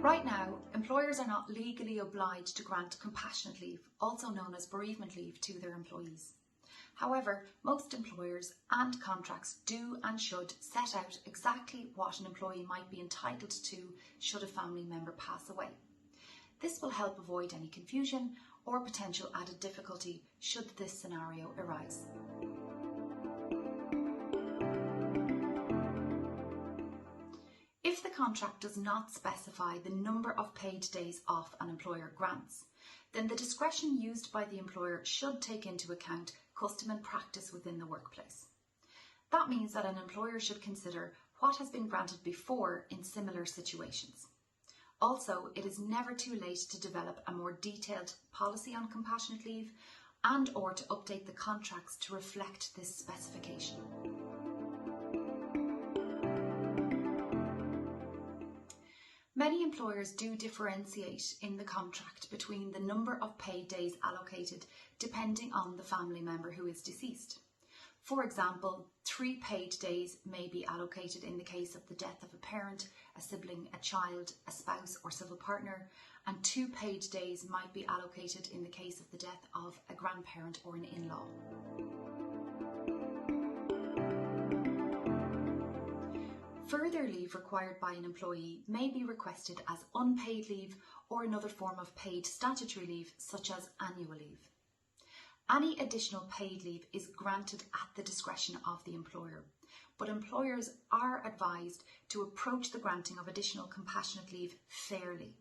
Right now, employers are not legally obliged to grant compassionate leave, also known as bereavement leave, to their employees. However, most employers and contracts do and should set out exactly what an employee might be entitled to should a family member pass away. This will help avoid any confusion or potential added difficulty should this scenario arise. If the contract does not specify the number of paid days off an employer grants, then the discretion used by the employer should take into account custom and practice within the workplace. That means that an employer should consider what has been granted before in similar situations. Also, it is never too late to develop a more detailed policy on compassionate leave and/or to update the contracts to reflect this specification. Many employers do differentiate in the contract between the number of paid days allocated depending on the family member who is deceased. For example, 3 paid days may be allocated in the case of the death of a parent, a sibling, a child, a spouse or civil partner, and 2 paid days might be allocated in the case of the death of a grandparent or an in-law. Further leave required by an employee may be requested as unpaid leave or another form of paid statutory leave, such as annual leave. Any additional paid leave is granted at the discretion of the employer, but employers are advised to approach the granting of additional compassionate leave fairly.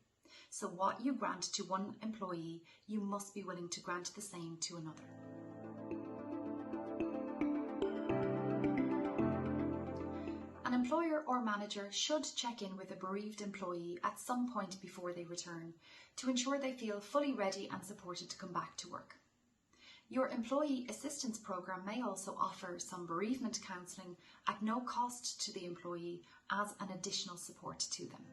So what you grant to one employee, you must be willing to grant the same to another. An employer or manager should check in with a bereaved employee at some point before they return to ensure they feel fully ready and supported to come back to work. Your employee assistance programme may also offer some bereavement counselling at no cost to the employee as an additional support to them.